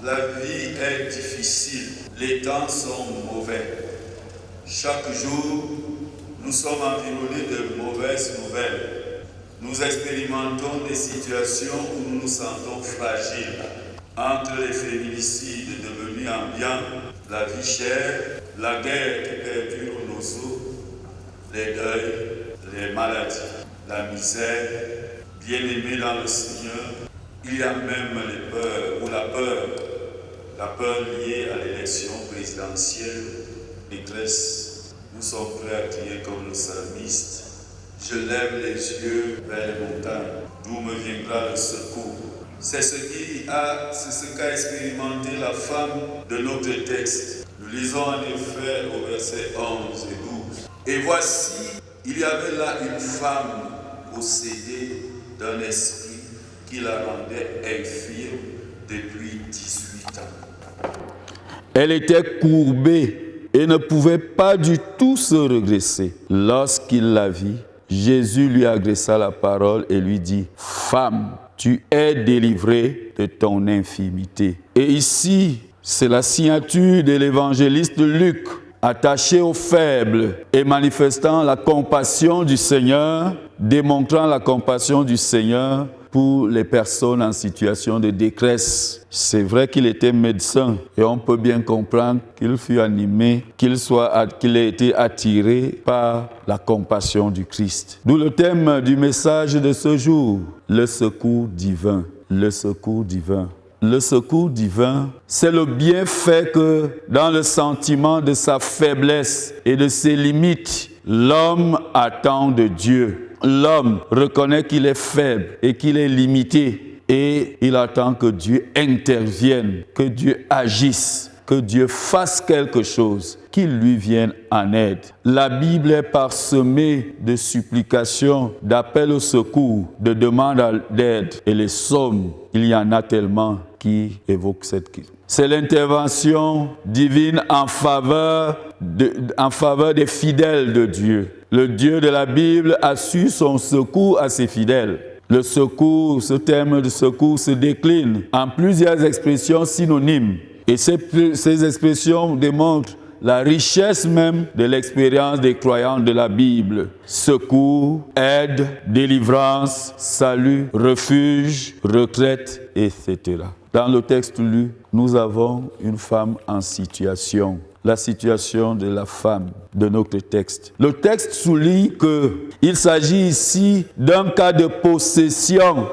La vie est difficile, les temps sont mauvais. Chaque jour, nous sommes environnés de mauvaises nouvelles. Nous expérimentons des situations où nous nous sentons fragiles. Entre les féminicides devenus ambiants, la vie chère, la guerre qui perdure nos os, les deuils, les maladies, la misère, bien-aimés dans le Seigneur, il y a même les peurs ou la peur liée à l'élection présidentielle maîtresse. Nous sommes prêts à crier comme le psalmiste. Je lève les yeux vers les montagnes, d'où me viendra le secours. C'est ce qu'a expérimenté la femme de notre texte. Nous lisons en effet au verset 11 et 12. Et voici, il y avait là une femme possédée d'un esprit qui la rendait infirme depuis 18 ans. Elle était courbée et ne pouvait pas du tout se redresser. Lorsqu'il la vit, Jésus lui adressa la parole et lui dit « Femme, tu es délivrée de ton infirmité. » Et ici, c'est la signature de l'évangéliste Luc, attaché aux faibles et manifestant la compassion du Seigneur, démontrant la compassion du Seigneur pour les personnes en situation de détresse. C'est vrai qu'il était médecin et on peut bien comprendre qu'il fut animé, qu'il ait été attiré par la compassion du Christ. D'où le thème du message de ce jour, le secours divin. Le secours divin. Le secours divin, c'est le bienfait que, dans le sentiment de sa faiblesse et de ses limites, l'homme attend de Dieu. L'homme reconnaît qu'il est faible et qu'il est limité et il attend que Dieu intervienne, que Dieu agisse, que Dieu fasse quelque chose, qu'il lui vienne en aide. La Bible est parsemée de supplications, d'appels au secours, de demandes d'aide et les psaumes, il y en a tellement qui évoquent cette question. C'est l'intervention divine en faveur des fidèles de Dieu. Le Dieu de la Bible assure son secours à ses fidèles. Le secours, ce terme de secours se décline en plusieurs expressions synonymes. Et ces expressions démontrent la richesse même de l'expérience des croyants de la Bible. Secours, aide, délivrance, salut, refuge, retraite, etc. Dans le texte lu, nous avons une femme en situation. La situation de la femme de notre texte. Le texte souligne qu'il s'agit ici d'un cas de possession.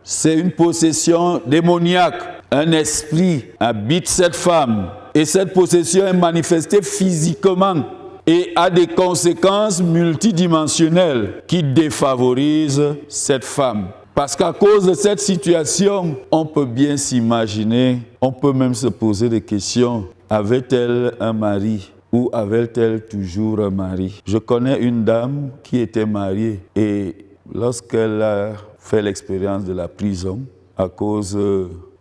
C'est une possession démoniaque. Un esprit habite cette femme. Et cette possession est manifestée physiquement et a des conséquences multidimensionnelles qui défavorisent cette femme. Parce qu'à cause de cette situation, on peut bien s'imaginer, on peut même se poser des questions. Avait-elle un mari ou avait-elle toujours un mari? Je connais une dame qui était mariée et lorsqu'elle a fait l'expérience de la prison à cause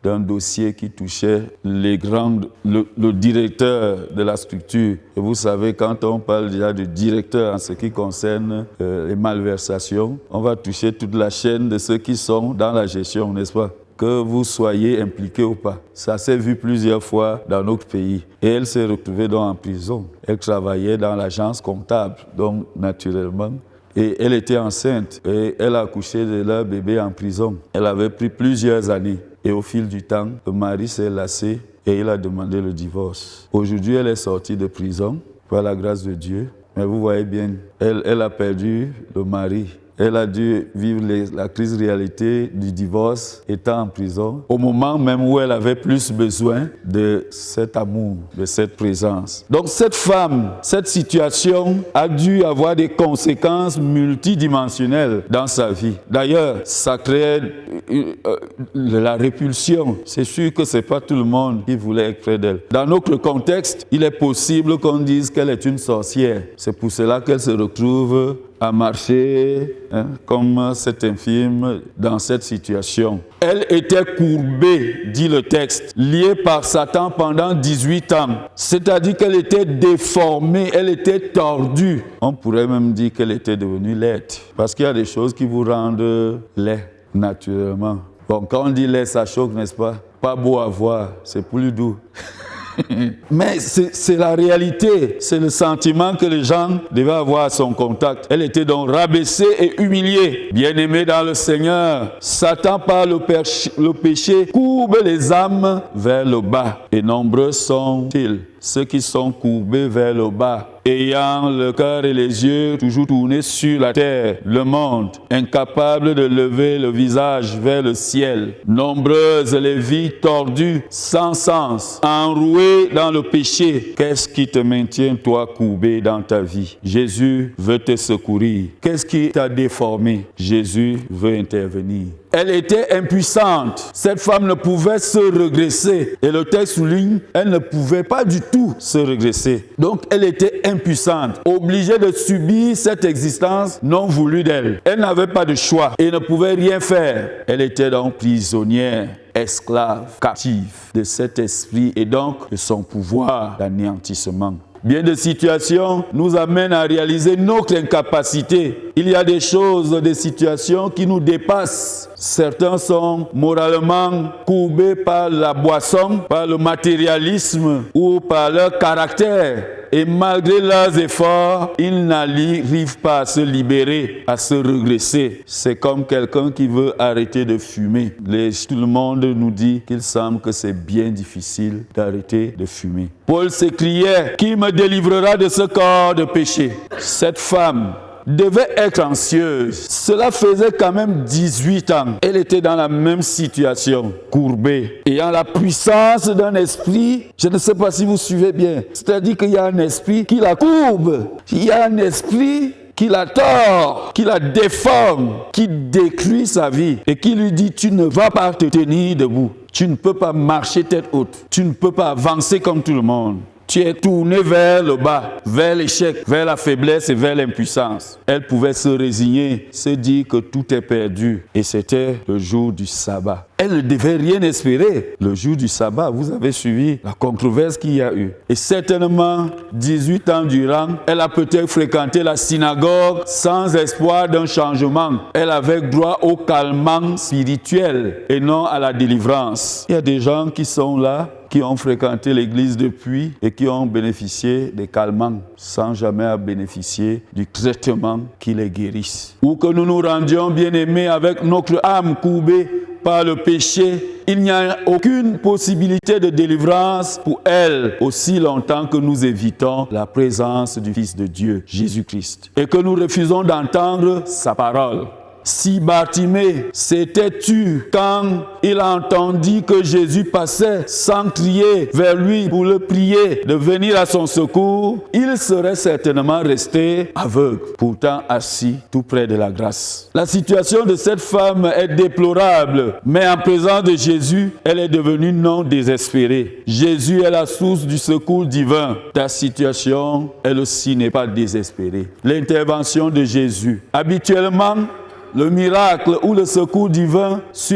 d'un dossier qui touchait le directeur de la structure. Et vous savez, quand on parle déjà de directeur en ce qui concerne les malversations, on va toucher toute la chaîne de ceux qui sont dans la gestion, n'est-ce pas? Que vous soyez impliqués ou pas. Ça s'est vu plusieurs fois dans notre pays. Et elle s'est retrouvée donc en prison. Elle travaillait dans l'agence comptable, donc naturellement. Et elle était enceinte et elle a accouché de leur bébé en prison. Elle avait pris plusieurs années. Et au fil du temps, le mari s'est lassé et il a demandé le divorce. Aujourd'hui, elle est sortie de prison par la grâce de Dieu. Mais vous voyez bien, elle a perdu le mari. Elle a dû vivre la crise réalité du divorce étant en prison, au moment même où elle avait plus besoin de cet amour, de cette présence. Donc cette femme, cette situation a dû avoir des conséquences multidimensionnelles dans sa vie. D'ailleurs, ça créait la répulsion. C'est sûr que ce n'est pas tout le monde qui voulait être près d'elle. Dans notre contexte, il est possible qu'on dise qu'elle est une sorcière. C'est pour cela qu'elle se retrouve à marcher comme cette infirme dans cette situation. Elle était courbée, dit le texte, liée par Satan pendant 18 ans. C'est-à-dire qu'elle était déformée, elle était tordue. On pourrait même dire qu'elle était devenue laide. Parce qu'il y a des choses qui vous rendent laid, naturellement. Bon, quand on dit laid, ça choque, n'est-ce pas? pas beau à voir, c'est plus doux. Mais c'est la réalité, c'est le sentiment que les gens devaient avoir à son contact. Elle était donc rabaissée et humiliée. Bien-aimée dans le Seigneur, Satan par le péché courbe les âmes vers le bas. Et nombreux sont-ils, ceux qui sont courbés vers le bas, ayant le cœur et les yeux toujours tournés sur la terre, le monde, incapables de lever le visage vers le ciel. Nombreuses les vies tordues, sans sens, enrouées dans le péché. Qu'est-ce qui te maintient, toi, courbé dans ta vie? Jésus veut te secourir. Qu'est-ce qui t'a déformé? Jésus veut intervenir. Elle était impuissante. Cette femme ne pouvait se redresser. Et le texte souligne, elle ne pouvait pas du tout se redresser. Donc, elle était impuissante, obligée de subir cette existence non voulue d'elle. Elle n'avait pas de choix et ne pouvait rien faire. Elle était donc prisonnière, esclave, captive de cet esprit et donc de son pouvoir d'anéantissement. Bien de situations nous amènent à réaliser notre incapacité. Il y a des choses, des situations qui nous dépassent. Certains sont moralement courbés par la boisson, par le matérialisme ou par leur caractère. Et malgré leurs efforts, ils n'arrivent pas à se libérer, à se regresser. C'est comme quelqu'un qui veut arrêter de fumer. Tout le monde nous dit qu'il semble que c'est bien difficile d'arrêter de fumer. Paul s'écriait, « Qui me délivrera de ce corps de péché ?» Cette femme devait être anxieuse. Cela faisait quand même 18 ans. Elle était dans la même situation, courbée, ayant la puissance d'un esprit. Je ne sais pas si vous suivez bien. C'est-à-dire qu'il y a un esprit qui la courbe. Il y a un esprit qui la tord, qui la déforme, qui détruit sa vie et qui lui dit « Tu ne vas pas te tenir debout. Tu ne peux pas marcher tête haute. Tu ne peux pas avancer comme tout le monde. » Tu es tourné vers le bas, vers l'échec, vers la faiblesse et vers l'impuissance. Elle pouvait se résigner, se dire que tout est perdu. Et c'était le jour du sabbat. Elle ne devait rien espérer. Le jour du sabbat, vous avez suivi la controverse qu'il y a eu. Et certainement, 18 ans durant, elle a peut-être fréquenté la synagogue sans espoir d'un changement. Elle avait droit au calmant spirituel et non à la délivrance. Il y a des gens qui sont là, qui ont fréquenté l'église depuis et qui ont bénéficié des calmants sans jamais bénéficier du traitement qui les guérisse. Ou que nous nous rendions bien-aimés avec notre âme courbée par le péché, il n'y a aucune possibilité de délivrance pour elle aussi longtemps que nous évitons la présence du Fils de Dieu, Jésus-Christ, et que nous refusons d'entendre sa parole. Si Bartimée s'était tu quand il entendit que Jésus passait sans crier vers lui pour le prier de venir à son secours, il serait certainement resté aveugle, pourtant assis tout près de la grâce. La situation de cette femme est déplorable, mais en présence de Jésus, elle est devenue non désespérée. Jésus est la source du secours divin. Ta situation, elle aussi, n'est pas désespérée. L'intervention de Jésus. Habituellement, le miracle ou le secours divin se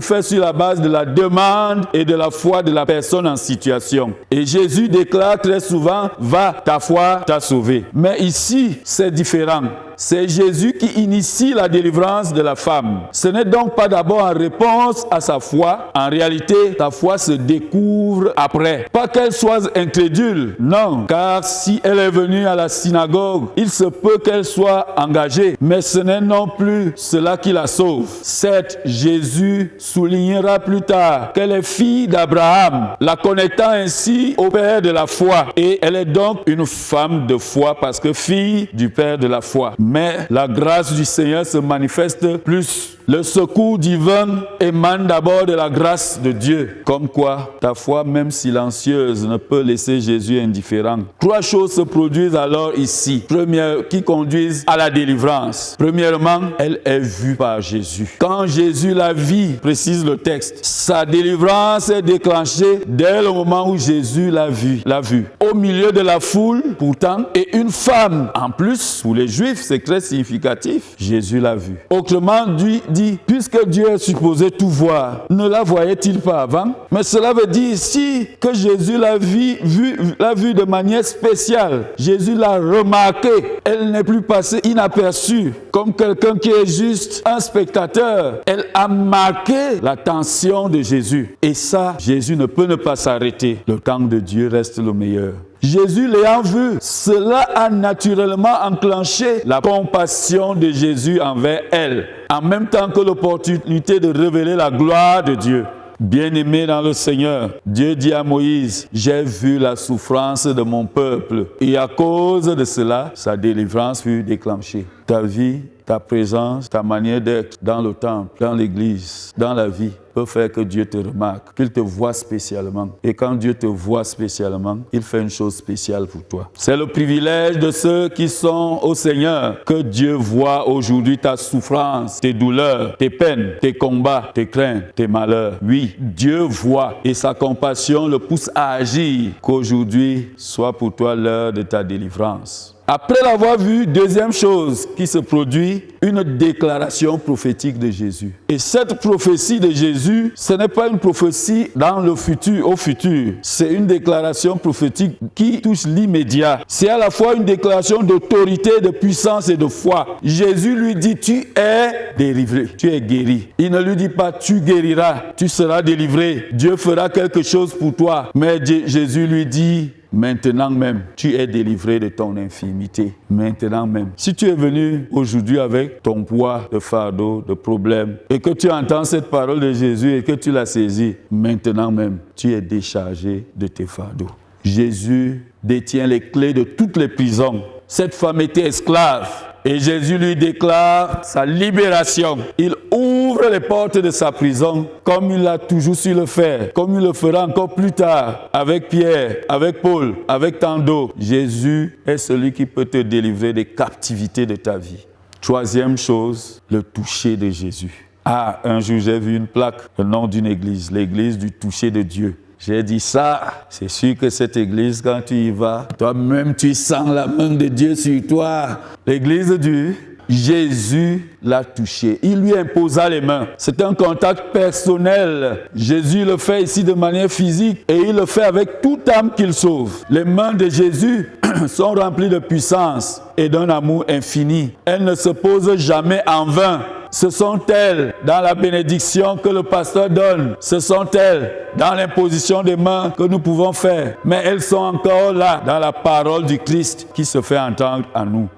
fait sur la base de la demande et de la foi de la personne en situation. Et Jésus déclare très souvent, « Va, ta foi t'a sauvé ». Mais ici, c'est différent. C'est Jésus qui initie la délivrance de la femme. Ce n'est donc pas d'abord en réponse à sa foi. En réalité, ta foi se découvre après. Pas qu'elle soit incrédule, non. Car si elle est venue à la synagogue, il se peut qu'elle soit engagée. Mais ce n'est non plus cela qui la sauve. Certes, Jésus soulignera plus tard qu'elle est fille d'Abraham, la connectant ainsi au Père de la foi. Et elle est donc une femme de foi parce que fille du Père de la foi. Mais la grâce du Seigneur se manifeste plus. Le secours divin émane d'abord de la grâce de Dieu. Comme quoi, ta foi, même silencieuse, ne peut laisser Jésus indifférent. 3 choses se produisent alors ici. Première, qui conduisent à la délivrance. Premièrement, elle est vue par Jésus. Quand Jésus la vit, précise le texte, sa délivrance est déclenchée dès le moment où Jésus l'a vue. Au milieu de la foule, pourtant, et une femme, en plus, pour les Juifs, c'est c'est très significatif. Jésus l'a vu. Autrement dit, puisque Dieu est supposé tout voir, ne la voyait-il pas avant? Mais cela veut dire ici que Jésus l'a vu de manière spéciale. Jésus l'a remarqué. Elle n'est plus passée inaperçue comme quelqu'un qui est juste un spectateur. Elle a marqué l'attention de Jésus. Et ça, Jésus ne peut ne pas s'arrêter. Le temps de Dieu reste le meilleur. Jésus l'ayant vu, cela a naturellement enclenché la compassion de Jésus envers elle, en même temps que l'opportunité de révéler la gloire de Dieu. Bien-aimé dans le Seigneur, Dieu dit à Moïse, « J'ai vu la souffrance de mon peuple et à cause de cela, sa délivrance fut déclenchée. » Ta vie, ta présence, ta manière d'être dans le temple, dans l'église, dans la vie, peut faire que Dieu te remarque, qu'il te voit spécialement. Et quand Dieu te voit spécialement, il fait une chose spéciale pour toi. C'est le privilège de ceux qui sont au Seigneur que Dieu voit aujourd'hui ta souffrance, tes douleurs, tes peines, tes combats, tes craintes, tes malheurs. Oui, Dieu voit et sa compassion le pousse à agir, qu'aujourd'hui soit pour toi l'heure de ta délivrance. Après l'avoir vu, deuxième chose qui se produit, une déclaration prophétique de Jésus. Et cette prophétie de Jésus, ce n'est pas une prophétie dans le futur, au futur. C'est une déclaration prophétique qui touche l'immédiat. C'est à la fois une déclaration d'autorité, de puissance et de foi. Jésus lui dit, tu es délivré, tu es guéri. Il ne lui dit pas, tu guériras, tu seras délivré. Dieu fera quelque chose pour toi. Mais Jésus lui dit, maintenant même, tu es délivré de ton infirmité. Maintenant même. Si tu es venu aujourd'hui avec ton poids de fardeau, de problème, et que tu entends cette parole de Jésus et que tu l'as saisie, maintenant même, tu es déchargé de tes fardeaux. Jésus détient les clés de toutes les prisons. Cette femme était esclave. Et Jésus lui déclare sa libération. Il ouvre les portes de sa prison comme il a toujours su le faire, comme il le fera encore plus tard avec Pierre, avec Paul, avec tant d'autres. Jésus est celui qui peut te délivrer des captivités de ta vie. Troisième chose, le toucher de Jésus. Ah, un jour j'ai vu une plaque, le nom d'une église, l'église du toucher de Dieu. J'ai dit ça, c'est sûr que cette église, quand tu y vas, toi-même tu sens la main de Dieu sur toi. L'église du Jésus l'a touché. Il lui imposa les mains. C'est un contact personnel. Jésus le fait ici de manière physique et il le fait avec toute âme qu'il sauve. Les mains de Jésus sont remplies de puissance et d'un amour infini. Elles ne se posent jamais en vain. Ce sont elles dans la bénédiction que le pasteur donne. Ce sont elles dans l'imposition des mains que nous pouvons faire. Mais elles sont encore là dans la parole du Christ qui se fait entendre à nous.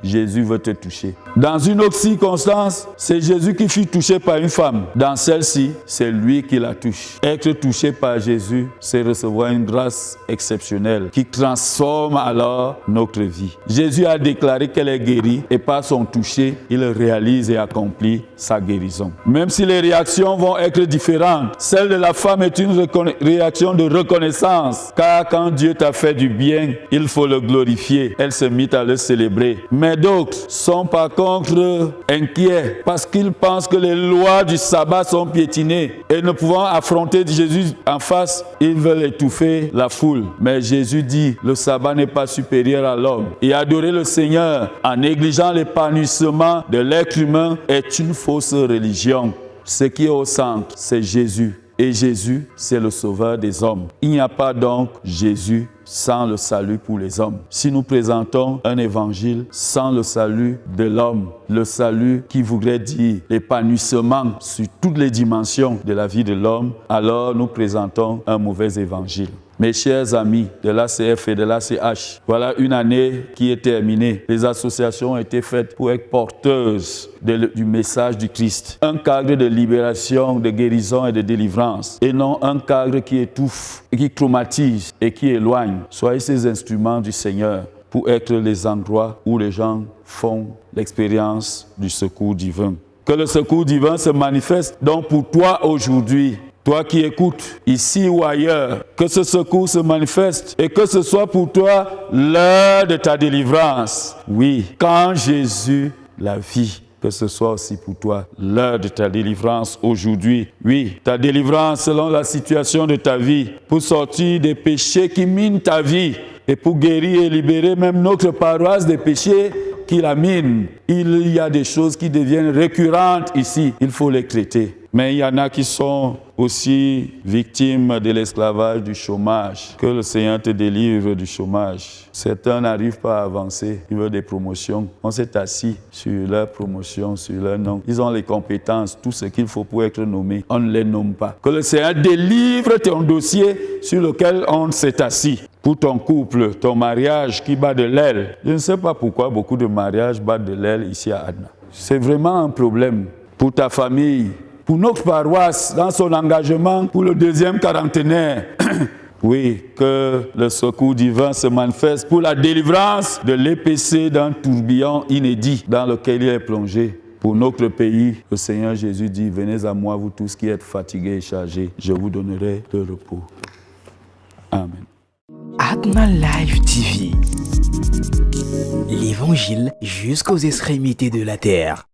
Jésus veut te toucher. Dans une autre circonstance, c'est Jésus qui fut touché par une femme. Dans celle-ci, c'est lui qui la touche. Être touché par Jésus, c'est recevoir une grâce exceptionnelle qui transforme alors notre vie. Jésus a déclaré qu'elle est guérie et par son toucher, il réalise et accomplit sa guérison. Même si les réactions vont être différentes, celle de la femme est une réaction de reconnaissance. Car quand Dieu t'a fait du bien, il faut le glorifier. Elle se mit à le célébrer. Mais d'autres sont par contre inquiets parce qu'ils pensent que les lois du sabbat sont piétinées et ne pouvant affronter Jésus en face, ils veulent étouffer la foule. Mais Jésus dit, le sabbat n'est pas supérieur à l'homme. Et adorer le Seigneur en négligeant l'épanouissement de l'être humain est une fausse religion. Ce qui est au centre, c'est Jésus. Et Jésus, c'est le sauveur des hommes. Il n'y a pas donc Jésus sans le salut pour les hommes. Si nous présentons un évangile sans le salut de l'homme, le salut qui voudrait dire l'épanouissement sur toutes les dimensions de la vie de l'homme, alors nous présentons un mauvais évangile. Mes chers amis de l'ACF et de l'ACH, voilà une année qui est terminée. Les associations ont été faites pour être porteuses du message du Christ. Un cadre de libération, de guérison et de délivrance. Et non un cadre qui étouffe, qui traumatise et qui éloigne. Soyez ces instruments du Seigneur pour être les endroits où les gens font l'expérience du secours divin. Que le secours divin se manifeste donc pour toi aujourd'hui. Toi qui écoutes, ici ou ailleurs, que ce secours se manifeste et que ce soit pour toi l'heure de ta délivrance. Oui, quand Jésus la vit, que ce soit aussi pour toi l'heure de ta délivrance aujourd'hui. Oui, ta délivrance selon la situation de ta vie, pour sortir des péchés qui minent ta vie et pour guérir et libérer même notre paroisse des péchés qui laminent. Il y a des choses qui deviennent récurrentes ici. Il faut les traiter. Mais il y en a qui sont aussi victimes de l'esclavage, du chômage. Que le Seigneur te délivre du chômage. Certains n'arrivent pas à avancer. Ils veulent des promotions. On s'est assis sur leur promotion, sur leur nom. Ils ont les compétences, tout ce qu'il faut pour être nommé. On ne les nomme pas. Que le Seigneur délivre ton dossier sur lequel on s'est assis. Pour ton couple, ton mariage qui bat de l'aile. Je ne sais pas pourquoi beaucoup de mariages battent de l'aile ici à Adna. C'est vraiment un problème pour ta famille. Pour notre paroisse, dans son engagement pour le deuxième quarantenaire. Oui, que le secours divin se manifeste pour la délivrance de l'EPC d'un tourbillon inédit dans lequel il est plongé. Pour notre pays, le Seigneur Jésus dit, venez à moi, vous tous qui êtes fatigués et chargés, je vous donnerai le repos. Amen. Adna Live TV. L'Évangile jusqu'aux extrémités de la terre.